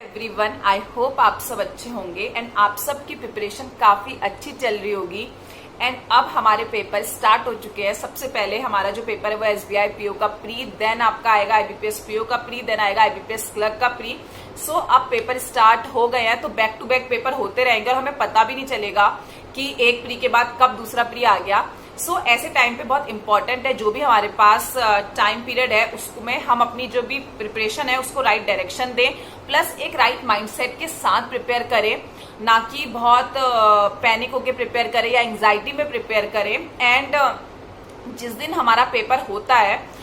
Everyone, I hope आप सब अच्छे होंगे एंड आप सब की प्रिपरेशन काफी अच्छी चल रही होगी। एंड अब हमारे पेपर स्टार्ट हो चुके हैं। सबसे पहले हमारा जो पेपर है वो एसबीआई पीओ का प्री, देन आपका आएगा आईबीपीएस पीओ का प्री, देन आएगा आईबीपीएस क्लर्क का प्री। सो अब पेपर स्टार्ट हो गए हैं तो बैक टू बैक पेपर होते रहेंगे और हमें पता भी नहीं चलेगा कि एक प्री के बाद कब दूसरा प्री आ गया। सो ऐसे टाइम पे बहुत इंपॉर्टेंट है जो भी हमारे पास टाइम पीरियड है उसमें हम अपनी जो भी प्रिपरेशन है उसको राइट डायरेक्शन दें, प्लस एक राइट माइंडसेट के साथ प्रिपेयर करें, ना कि बहुत पैनिक होके प्रिपेयर करें या एंग्जाइटी में प्रिपेयर करें। एंड जिस दिन हमारा पेपर होता है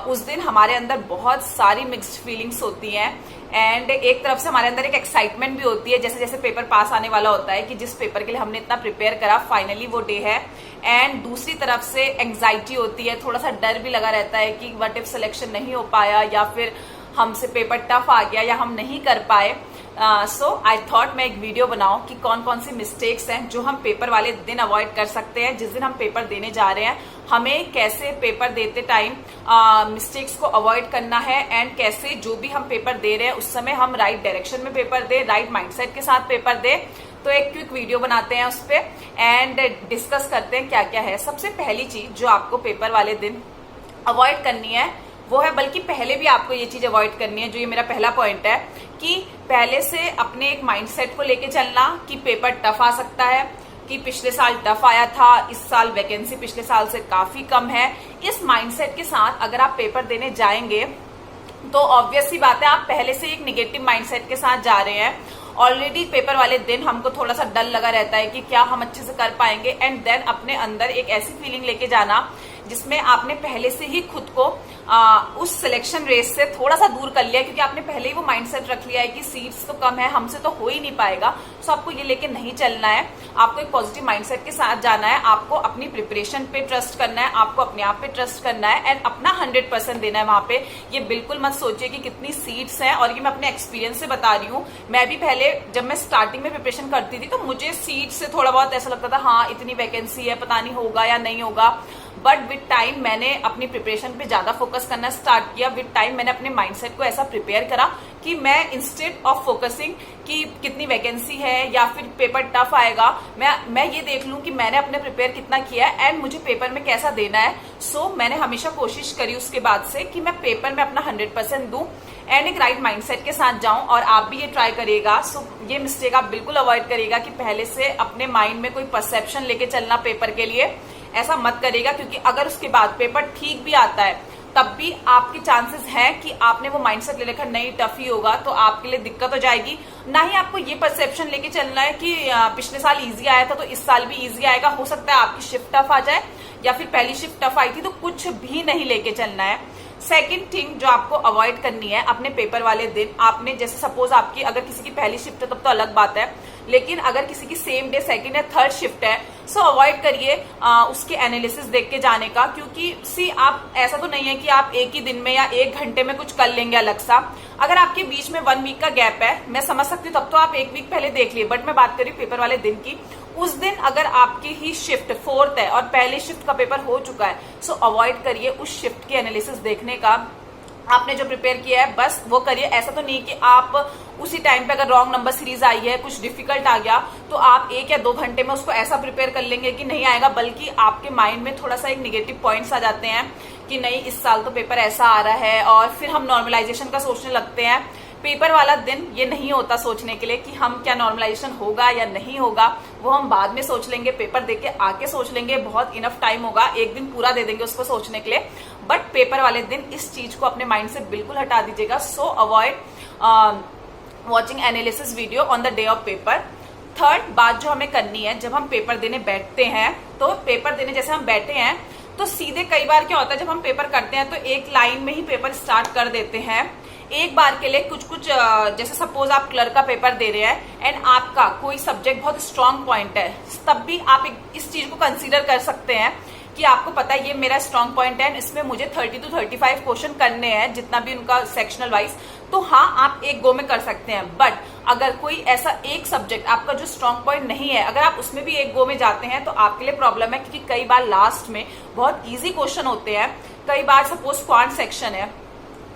उस दिन हमारे अंदर बहुत सारी मिक्स्ड फीलिंग्स होती हैं। एंड एक तरफ से हमारे अंदर एक एक्साइटमेंट भी होती है जैसे जैसे पेपर पास आने वाला होता है कि जिस पेपर के लिए हमने इतना प्रिपेयर करा फाइनली वो डे है। एंड दूसरी तरफ से एंग्जाइटी होती है, थोड़ा सा डर भी लगा रहता है कि व्हाट इफ सिलेक्शन नहीं हो पाया या फिर हमसे पेपर टफ आ गया या हम नहीं कर पाए। सो आई थॉट मैं एक वीडियो बनाऊं कि कौन कौन सी मिस्टेक्स हैं जो हम पेपर वाले दिन अवॉइड कर सकते हैं। जिस दिन हम पेपर देने जा रहे हैं हमें कैसे पेपर देते टाइम मिस्टेक्स को अवॉइड करना है एंड कैसे जो भी हम पेपर दे रहे हैं उस समय हम राइट डायरेक्शन में पेपर दें, राइट माइंडसेट के साथ पेपर दें। तो एक क्विक वीडियो बनाते हैं उस पर एंड डिस्कस करते हैं क्या क्या है। सबसे पहली चीज जो आपको पेपर वाले दिन अवॉइड करनी है वो है, बल्कि पहले भी आपको ये चीज अवॉइड करनी है, जो ये मेरा पहला पॉइंट है कि पहले से अपने एक माइंडसेट को लेके चलना कि पेपर टफ आ सकता है, कि पिछले साल टफ आया था, इस साल वैकेंसी पिछले साल से काफी कम है। इस माइंडसेट के साथ अगर आप पेपर देने जाएंगे तो ऑब्वियस सी बात है आप पहले से एक निगेटिव माइंडसेट के साथ जा रहे हैं। ऑलरेडी पेपर वाले दिन हमको थोड़ा सा डर लगा रहता है कि क्या हम अच्छे से कर पाएंगे, एंड देन अपने अंदर एक ऐसी फीलिंग लेके जाना जिसमें आपने पहले से ही खुद को उस सिलेक्शन रेस से थोड़ा सा दूर कर लिया, क्योंकि आपने पहले ही वो माइंडसेट रख लिया है कि सीट्स तो कम है, हमसे तो हो ही नहीं पाएगा। सो आपको ये लेके नहीं चलना है, आपको एक पॉजिटिव माइंडसेट के साथ जाना है, आपको अपनी प्रिपरेशन पे ट्रस्ट करना है, आपको अपने आप पे ट्रस्ट करना है एंड अपना 100% देना है वहां पे। ये बिल्कुल मत सोचिए कि कितनी सीट्स हैं, और ये मैं अपने एक्सपीरियंस से बता रही हूँ। मैं भी पहले जब मैं स्टार्टिंग में प्रिपरेशन करती थी तो मुझे सीट से थोड़ा बहुत ऐसा लगता था हाँ इतनी वैकेंसी है, पता नहीं होगा या नहीं होगा। बट विद टाइम मैंने अपनी प्रिपरेशन पे ज्यादा फोकस करना स्टार्ट किया। विद टाइम मैंने अपने माइंडसेट को ऐसा प्रिपेयर करा कि मैं इंस्टेड ऑफ फोकसिंग कि कितनी वैकेंसी है या फिर पेपर टफ आएगा, मैं ये देख लूं कि मैंने अपने प्रिपेयर कितना किया है एंड मुझे पेपर में कैसा देना है। सो मैंने हमेशा कोशिश करी उसके बाद से कि मैं पेपर में अपना 100% दूं एंड एक राइट माइंडसेट के साथ जाऊं। और आप भी ये ट्राई करिएगा। सो ये मिस्टेक आप बिल्कुल अवॉइड करिएगा कि पहले से अपने माइंड में कोई परसेप्शन लेके चलना पेपर के लिए, ऐसा मत करिएगा। क्योंकि अगर उसके बाद पेपर ठीक भी आता है तब भी आपके चांसेस हैं कि आपने वो माइंडसेट ले रखा नहीं टफ ही होगा, तो आपके लिए दिक्कत हो जाएगी। ना ही आपको ये परसेप्शन लेके चलना है कि पिछले साल इजी आया था तो इस साल भी इजी आएगा। हो सकता है आपकी शिफ्ट टफ आ जाए या फिर पहली शिफ्ट टफ आई थी, तो कुछ भी नहीं लेके चलना है। सेकंड थिंग जो आपको अवॉइड करनी है अपने पेपर वाले दिन, आपने जैसे सपोज आपकी अगर किसी की पहली शिफ्ट है तब तो अलग बात है, लेकिन अगर किसी की सेम डे सेकंड या थर्ड शिफ्ट है सो अवॉइड करिए उसके एनालिसिस देख के जाने का। क्योंकि आप ऐसा तो नहीं है कि आप एक ही दिन में या एक घंटे में कुछ कर लेंगे अलग सा। अगर आपके बीच में 1 वीक का गैप है मैं समझ सकती हूँ, तब तो आप 1 वीक पहले देख लिए। बट मैं बात करी पेपर वाले दिन की, उस दिन अगर आपकी ही शिफ्ट 4th है और पहले शिफ्ट का पेपर हो चुका है सो अवॉइड करिए उस शिफ्ट की एनालिसिस देखने का। आपने जो प्रिपेयर किया है बस वो करिए। ऐसा तो नहीं कि आप उसी टाइम पे अगर रॉन्ग नंबर सीरीज आई है, कुछ डिफिकल्ट आ गया तो आप 1 या 2 घंटे में उसको ऐसा प्रिपेयर कर लेंगे कि नहीं आएगा, बल्कि आपके माइंड में थोड़ा सा एक निगेटिव पॉइंट्स आ जाते हैं कि नहीं इस साल तो पेपर ऐसा आ रहा है, और फिर हम नॉर्मलाइजेशन का सोचने लगते हैं। पेपर वाला दिन ये नहीं होता सोचने के लिए कि हम क्या नॉर्मलाइजेशन होगा या नहीं होगा, वो हम बाद में सोच लेंगे, पेपर देके आके सोच लेंगे, बहुत इनफ टाइम होगा, एक दिन पूरा दे देंगे उसको सोचने के लिए। बट पेपर वाले दिन इस चीज को अपने माइंड से बिल्कुल हटा दीजिएगा। सो avoid watching analysis video on the day of paper. Third बात जो हमें करनी है जब हम पेपर देने बैठते हैं, तो पेपर देने जैसे हम बैठे हैं तो सीधे कई बार क्या होता है जब हम पेपर करते हैं तो एक लाइन में ही पेपर स्टार्ट कर देते हैं एक बार के लिए। कुछ जैसे सपोज आप क्लर्क का पेपर दे रहे हैं एंड आपका कोई सब्जेक्ट बहुत स्ट्रांग पॉइंट है, तब भी आप इस चीज को कंसीडर कर सकते हैं कि आपको पता है ये मेरा स्ट्रांग पॉइंट है, इसमें मुझे 30 to 35 क्वेश्चन करने हैं जितना भी उनका सेक्शनल वाइज, तो हाँ आप एक गो में कर सकते हैं। बट अगर कोई ऐसा एक सब्जेक्ट आपका जो स्ट्रांग पॉइंट नहीं है, अगर आप उसमें भी एक गो में जाते हैं तो आपके लिए प्रॉब्लम है। क्योंकि कई बार लास्ट में बहुत ईजी क्वेश्चन होते हैं, कई बार सपोज क्वांट सेक्शन है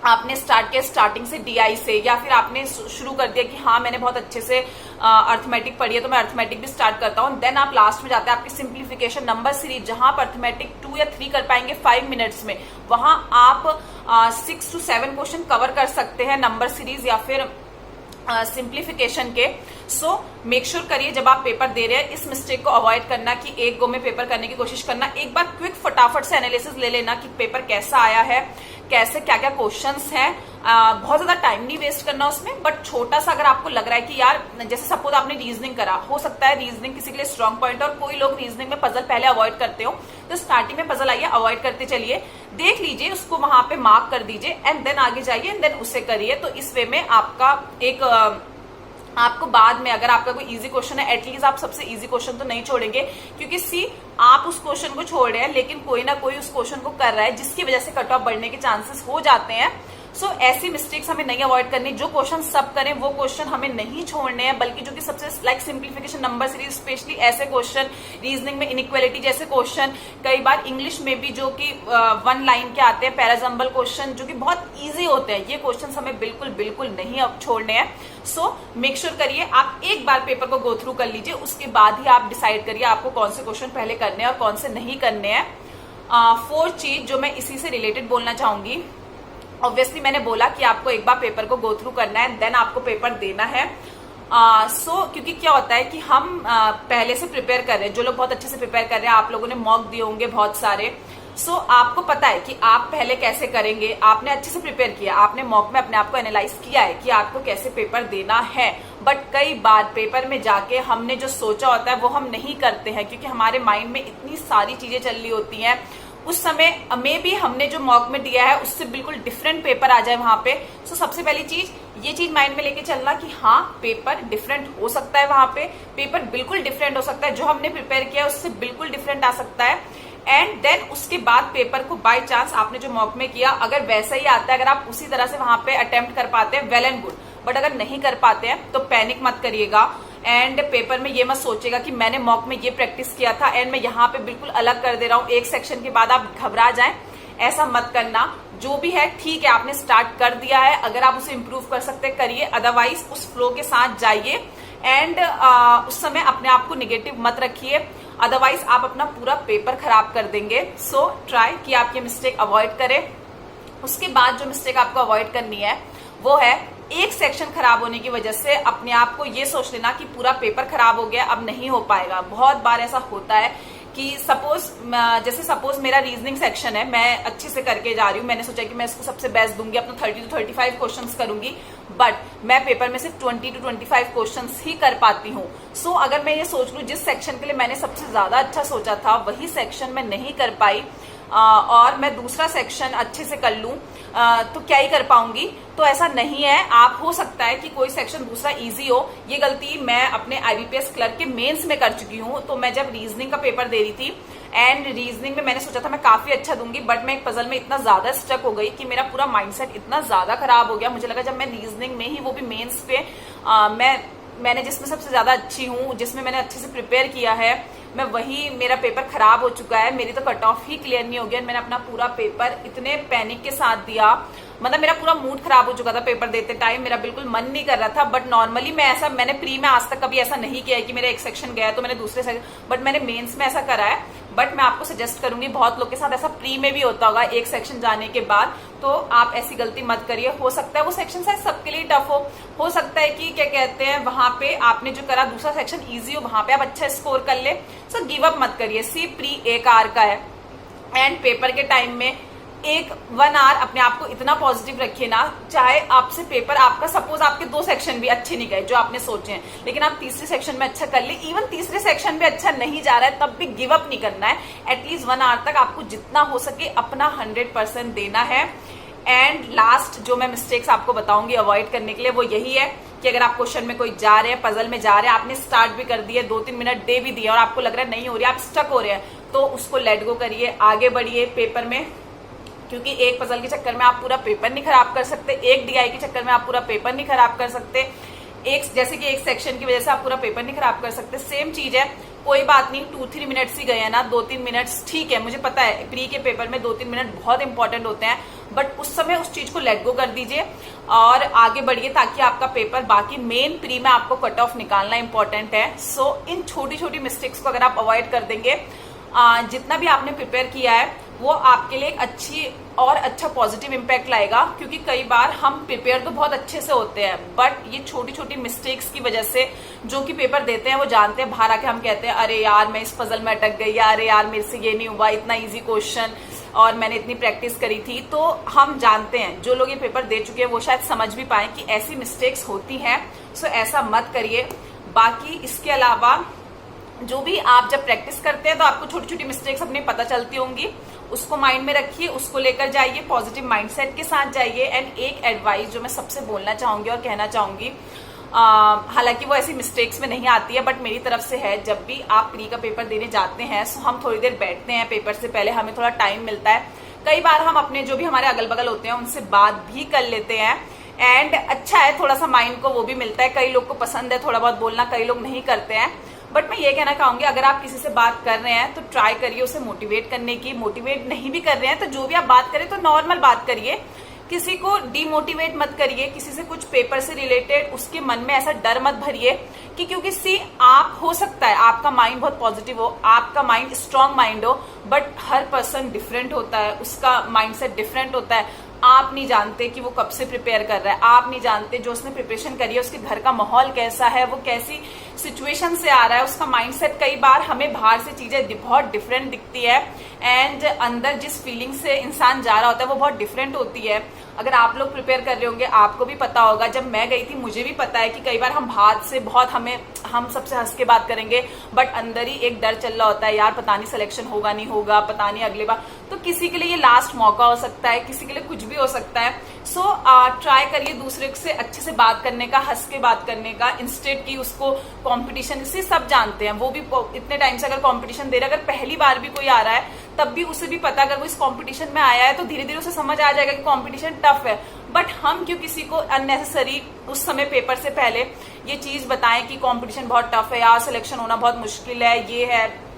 आपने स्टार्ट किया स्टार्टिंग से डीआई से, या फिर आपने शुरू कर दिया कि हाँ मैंने बहुत अच्छे से अर्थमेटिक पढ़ी है तो मैं अर्थमेटिक भी स्टार्ट करता हूँ, देन आप लास्ट में जाते हैं आपकी सिंप्लीफिकेशन नंबर सीरीज, जहां आप अर्थमेटिक 2 या 3 कर पाएंगे 5 मिनट्स में, वहां आप 6 to 7 क्वेश्चन कवर कर सकते हैं नंबर सीरीज या फिर सिंप्लीफिकेशन के। सो मेक श्योर करिए जब आप पेपर दे रहे हैं इस मिस्टेक को अवॉइड करना कि एक गो में पेपर करने की कोशिश करना। एक बार क्विक फटाफट से एनालिसिस ले लेना कि पेपर कैसा आया है, कैसे क्या क्या क्वेश्चंस हैं। बहुत ज्यादा टाइम नहीं वेस्ट करना उसमें, बट छोटा सा अगर आपको लग रहा है कि यार जैसे सपोज आपने रीजनिंग करा, हो सकता है रीजनिंग किसी के लिए स्ट्रॉन्ग पॉइंट, और कोई लोग रीजनिंग में पजल पहले अवॉइड करते हो, तो स्टार्टिंग में पजल आइए अवॉइड करते चलिए, देख लीजिए उसको वहां पे मार्क कर दीजिए एंड देन आगे जाइए एंड देन उससे करिए। तो इस वे में आपका एक आपको बाद में अगर आपका कोई इजी क्वेश्चन है, एटलीस्ट आप सबसे इजी क्वेश्चन तो नहीं छोड़ेंगे, क्योंकि सी आप उस क्वेश्चन को छोड़ रहे हैं लेकिन कोई ना कोई उस क्वेश्चन को कर रहा है जिसकी वजह से कट ऑफ बढ़ने के चांसेस हो जाते हैं। सो ऐसी मिस्टेक्स हमें नहीं अवॉइड करनी। जो क्वेश्चन सब करें वो क्वेश्चन हमें नहीं छोड़ने हैं, बल्कि जो कि सबसे like simplification number series, specially ऐसे क्वेश्चन, रीजनिंग में इनइक्वालिटी जैसे क्वेश्चन, कई बार इंग्लिश में भी जो कि 1 लाइन के आते हैं पैराजम्बल क्वेश्चन जो कि बहुत ईजी होते हैं, ये क्वेश्चन हमें बिल्कुल बिल्कुल नहीं अब छोड़ने हैं। सो मेक श्योर करिए आप एक बार पेपर को गो थ्रू कर लीजिए, उसके बाद ही आप डिसाइड करिए आपको कौन से क्वेश्चन पहले करने हैं और कौन से नहीं करने हैं। 4th चीज जो मैं इसी से रिलेटेड बोलना चाहूंगी, ऑब्वियसली मैंने बोला कि आपको एक बार पेपर को गो थ्रू करना है, देन आपको पेपर देना है। क्योंकि क्या होता है कि हम पहले से प्रिपेयर कर रहे हैं, जो लोग बहुत अच्छे से प्रिपेयर कर रहे हैं, आप लोगों ने मॉक दिए होंगे बहुत सारे, आपको पता है कि आप पहले कैसे करेंगे, आपने अच्छे से प्रिपेयर किया, आपने मॉक में अपने आप को एनालाइज किया है कि आपको कैसे पेपर देना है। बट कई बार पेपर में जाके हमने जो सोचा होता है वो हम नहीं करते हैं, क्योंकि हमारे माइंड में इतनी सारी चीजें चल रही होती हैं उस समय में भी हमने जो मॉक में दिया है उससे बिल्कुल डिफरेंट पेपर आ जाए वहां पे। सबसे पहली चीज ये चीज माइंड में लेके चलना कि हाँ पेपर डिफरेंट हो सकता है, वहां पे पेपर बिल्कुल डिफरेंट हो सकता है, जो हमने प्रिपेयर किया है उससे बिल्कुल डिफरेंट आ सकता है। एंड देन उसके बाद पेपर को बाय चांस आपने जो मॉक में किया अगर वैसा ही आता है, अगर आप उसी तरह से वहां पे अटेम्प्ट कर पाते हैं, वेल एंड गुड, बट अगर नहीं कर पाते हैं तो पैनिक मत करिएगा एंड पेपर में ये मत सोचेगा कि मैंने मॉक में ये प्रैक्टिस किया था एंड मैं यहाँ पे बिल्कुल अलग कर दे रहा हूँ, एक सेक्शन के बाद आप घबरा जाएं, ऐसा मत करना। जो भी है ठीक है, आपने स्टार्ट कर दिया है, अगर आप उसे इम्प्रूव कर सकते करिए, अदरवाइज उस फ्लो के साथ जाइए एंड उस समय अपने आप को निगेटिव मत रखिए, अदरवाइज आप अपना पूरा पेपर खराब कर देंगे। सो ट्राई कि आप ये मिस्टेक अवॉइड करें। उसके बाद जो मिस्टेक आपको अवॉइड करनी है वो है एक सेक्शन खराब होने की वजह से अपने आप को ये सोच लेना कि पूरा पेपर खराब हो गया, अब नहीं हो पाएगा। बहुत बार ऐसा होता है कि सपोज मेरा रीजनिंग सेक्शन है, मैं अच्छे से करके जा रही हूँ, मैंने सोचा कि मैं इसको सबसे बेस्ट दूंगी, अपना 30 to 35 क्वेश्चंस करूंगी, बट मैं पेपर में सिर्फ 20 to 25 क्वेश्चंस ही कर पाती हूँ। अगर मैं ये सोच लूँ जिस सेक्शन के लिए मैंने सबसे ज्यादा अच्छा सोचा था वही सेक्शन मैं नहीं कर पाई और मैं दूसरा सेक्शन अच्छे से कर लूं तो क्या ही कर पाऊंगी, तो ऐसा नहीं है। आप हो सकता है कि कोई सेक्शन दूसरा इजी हो, ये गलती मैं अपने आईबीपीएस क्लर्क के मेंस में कर चुकी हूँ। तो मैं जब रीजनिंग का पेपर दे रही थी एंड रीजनिंग में मैंने सोचा था मैं काफी अच्छा दूंगी, बट मैं एक पजल में इतना ज्यादा स्टक हो गई कि मेरा पूरा माइंडसेट इतना ज्यादा खराब हो गया। मुझे लगा जब मैं रीजनिंग में ही, वो भी मेंस पे, मैंने जिसमें सबसे ज्यादा अच्छी हूँ, जिसमें मैंने अच्छे से प्रिपेयर किया है, मैं वही मेरा पेपर खराब हो चुका है, मेरी तो कट ऑफ ही क्लियर नहीं हो गया। मैंने अपना पूरा पेपर इतने पैनिक के साथ दिया, मतलब मेरा पूरा मूड खराब हो चुका था पेपर देते टाइम, मेरा बिल्कुल मन नहीं कर रहा था। बट नॉर्मली मैंने प्री में आज तक कभी ऐसा नहीं किया है कि मेरा एक सेक्शन गया तो मैंने दूसरे सेक्शन, बट मैंने मेंस में ऐसा करा है। बट मैं आपको सजेस्ट करूंगी, बहुत लोग के साथ ऐसा प्री में भी होता होगा एक सेक्शन जाने के बाद, तो आप ऐसी गलती मत करिए। हो सकता है वो सेक्शन शायद सबके लिए टफ हो सकता है कि क्या कहते हैं वहां पे आपने जो करा दूसरा सेक्शन इजी हो, वहां पे आप अच्छा स्कोर कर ले। सो गिव अप मत करिए। सी प्री 1 आवर का है एंड पेपर के टाइम में 1 आवर अपने आप को इतना पॉजिटिव रखिए ना, चाहे आपसे पेपर आपका सपोज आपके 2 सेक्शन भी अच्छे नहीं गए जो आपने सोचे हैं, लेकिन आप तीसरे सेक्शन में अच्छा कर ले, इवन तीसरे सेक्शन में अच्छा नहीं जा रहा है तब भी गिव अप नहीं करना है। एटलीस्ट 1 आवर तक आपको जितना हो सके अपना 100% देना है। एंड लास्ट जो मैं मिस्टेक्स आपको बताऊंगी अवॉइड करने के लिए वो यही है कि अगर आप क्वेश्चन में कोई जा रहे हैं, पजल में जा रहे हैं, आपने स्टार्ट भी कर दिए, 2-3 मिनट दे भी दिए और आपको लग रहा है नहीं हो रही, आप स्टक हो रहे हैं, तो उसको लेट गो करिए, आगे बढ़िए पेपर में, क्योंकि एक पजल के चक्कर में आप पूरा पेपर नहीं खराब कर सकते, एक डीआई के चक्कर में आप पूरा पेपर नहीं खराब कर सकते, जैसे कि एक सेक्शन की वजह से आप पूरा पेपर नहीं खराब कर सकते। सेम चीज है, कोई बात नहीं, 2-3 मिनट्स ही गए हैं ना, 2-3 मिनट्स ठीक है। मुझे पता है प्री के पेपर में 2-3 मिनट बहुत इंपॉर्टेंट होते हैं, बट उस समय उस चीज को लेट गो कर दीजिए और आगे बढ़िए, ताकि आपका पेपर बाकी मेन प्री में आपको कट ऑफ निकालना इंपॉर्टेंट है। सो इन छोटी छोटी मिस्टेक्स को अगर आप अवॉइड कर देंगे, जितना भी आपने प्रिपेयर किया है वो आपके लिए एक अच्छी और अच्छा पॉजिटिव इम्पैक्ट लाएगा। क्योंकि कई बार हम प्रिपेयर तो बहुत अच्छे से होते हैं, बट ये छोटी छोटी मिस्टेक्स की वजह से जो कि पेपर देते हैं वो जानते हैं, बाहर आके हम कहते हैं अरे यार मैं इस पजल में अटक गई, या अरे यार मेरे से ये नहीं हुआ, इतना इजी क्वेश्चन और मैंने इतनी प्रैक्टिस करी थी। तो हम जानते हैं, जो लोग ये पेपर दे चुके हैं वो शायद समझ भी पाए कि ऐसी मिस्टेक्स होती हैं। सो ऐसा मत करिए। बाकी इसके अलावा जो भी आप जब प्रैक्टिस करते हैं तो आपको छोटी छोटी मिस्टेक्स अपनी पता चलती होंगी, उसको माइंड में रखिए, उसको लेकर जाइए, पॉजिटिव माइंडसेट के साथ जाइए। एंड एक एडवाइस जो मैं सबसे बोलना चाहूंगी और कहना चाहूंगी, हालांकि वो ऐसी मिस्टेक्स में नहीं आती है बट मेरी तरफ से है, जब भी आप प्री का पेपर देने जाते हैं तो हम थोड़ी देर बैठते हैं, पेपर से पहले हमें थोड़ा टाइम मिलता है, कई बार हम अपने जो भी हमारे अगल बगल होते हैं उनसे बात भी कर लेते हैं। एंड अच्छा है, थोड़ा सा माइंड को वो भी मिलता है। कई लोग को पसंद है थोड़ा बहुत बोलना, कई लोग नहीं करते हैं। बट मैं ये कहना चाहूंगी, अगर आप किसी से बात कर रहे हैं तो ट्राई करिए उसे मोटिवेट करने की। मोटिवेट नहीं भी कर रहे हैं तो जो भी आप बात करें तो नॉर्मल बात करिए, किसी को डिमोटिवेट मत करिए। किसी से कुछ पेपर से रिलेटेड उसके मन में ऐसा डर मत भरिए कि क्योंकि आप हो सकता है आपका माइंड बहुत पॉजिटिव हो, आपका माइंड स्ट्रांग माइंड हो, बट हर पर्सन डिफरेंट होता है, उसका माइंडसेट डिफरेंट होता है। आप नहीं जानते कि वो कब से प्रिपेयर कर रहा है, आप नहीं जानते जो उसने प्रिपरेशन करी है उसके घर का माहौल कैसा है, वो कैसी सिचुएशन से आ रहा है, उसका माइंडसेट। कई बार हमें बाहर से चीजें बहुत डिफरेंट दिखती है एंड अंदर जिस फीलिंग से इंसान जा रहा होता है वो बहुत डिफरेंट होती है। अगर आप लोग प्रिपेयर कर रहे होंगे आपको भी पता होगा, जब मैं गई थी मुझे भी पता है कि कई बार हम बाहर से बहुत हम सबसे हंस के बात करेंगे बट अंदर ही एक डर चल रहा होता है, यार पता नहीं सिलेक्शन होगा नहीं होगा, पता नहीं अगले बार। तो किसी के लिए ये लास्ट मौका हो सकता है, किसी के लिए कुछ भी हो सकता है। सो ट्राई करिए दूसरे से अच्छे से बात करने का, हंस के बात करने का, इंस्टेड की उसको कंपटीशन से सब जानते हैं, वो भी इतने टाइम से अगर कंपटीशन दे रहा है, अगर पहली बार भी कोई आ रहा है तब भी उसे भी पता, अगर वो इस कंपटीशन में आया है तो धीरे धीरे उसे समझ आ जाएगा कि कंपटीशन टफ है। बट हम क्यों किसी को अननेसेसरी उस समय पेपर से पहले ये चीज बताएं कि कंपटीशन बहुत टफ है, यार सिलेक्शन होना बहुत मुश्किल है, ये है।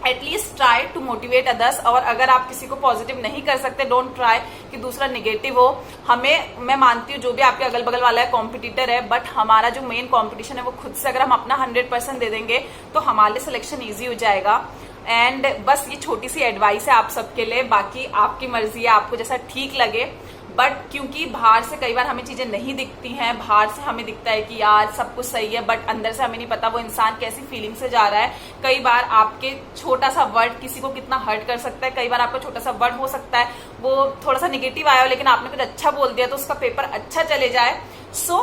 At least try to motivate others. और अगर आप किसी को पॉजिटिव नहीं कर सकते, डोंट ट्राई कि दूसरा निगेटिव हो। मैं मानती हूँ जो भी आपके अगल बगल वाला है कॉम्पिटिटर है, बट हमारा जो मेन कॉम्पिटिशन है वो खुद से अगर हम अपना 100% दे देंगे तो हमारे लिए सिलेक्शन ईजी हो जाएगा। एंड बस ये छोटी सी एडवाइस है आप सबके लिए, बाकी आपकी मर्जी है, आपको जैसा ठीक लगे। बट क्योंकि बाहर से कई बार हमें चीजें नहीं दिखती हैं, बाहर से हमें दिखता है कि यार सब कुछ सही है, बट अंदर से हमें नहीं पता वो इंसान कैसी फीलिंग से जा रहा है। कई बार आपके छोटा सा वर्ड किसी को कितना हर्ट कर सकता है, कई बार आपका छोटा सा वर्ड हो सकता है वो थोड़ा सा निगेटिव आया हो लेकिन आपने कुछ अच्छा बोल दिया तो उसका पेपर अच्छा चले जाए। सो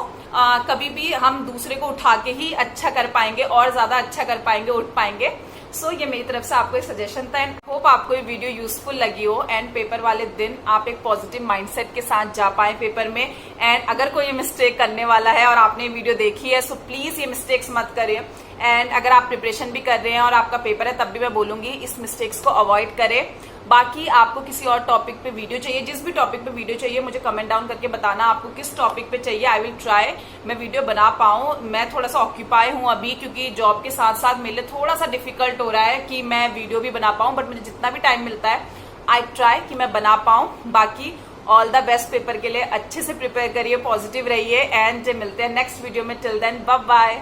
कभी भी हम दूसरे को उठा के ही अच्छा कर पाएंगे और ज्यादा अच्छा कर पाएंगे, उठ पाएंगे। सो ये मेरी तरफ से आपको एक सजेशन था एंड होप आपको ये वीडियो यूजफुल लगी हो एंड पेपर वाले दिन आप एक पॉजिटिव माइंडसेट के साथ जा पाए पेपर में। एंड अगर कोई मिस्टेक करने वाला है और आपने ये वीडियो देखी है सो प्लीज ये मिस्टेक्स मत करें। एंड अगर आप प्रिपरेशन भी कर रहे हैं और आपका पेपर है तब भी मैं बोलूंगी इस मिस्टेक्स को अवॉइड करें। बाकी आपको किसी और टॉपिक पे वीडियो चाहिए, जिस भी टॉपिक पे वीडियो चाहिए मुझे कमेंट डाउन करके बताना आपको किस टॉपिक पे चाहिए। आई विल ट्राई मैं वीडियो बना पाऊँ। मैं थोड़ा सा ऑक्यूपाई हूँ अभी क्योंकि जॉब के साथ साथ मेरे लिए थोड़ा सा डिफिकल्ट हो रहा है कि मैं वीडियो भी बना पाऊँ, बट मुझे जितना भी टाइम मिलता है आई ट्राई कि मैं बना पाऊँ। बाकी ऑल द बेस्ट पेपर के लिए, अच्छे से प्रिपेयर करिए, पॉजिटिव रहिए एंड मिलते हैं नेक्स्ट वीडियो में। Till then bye bye.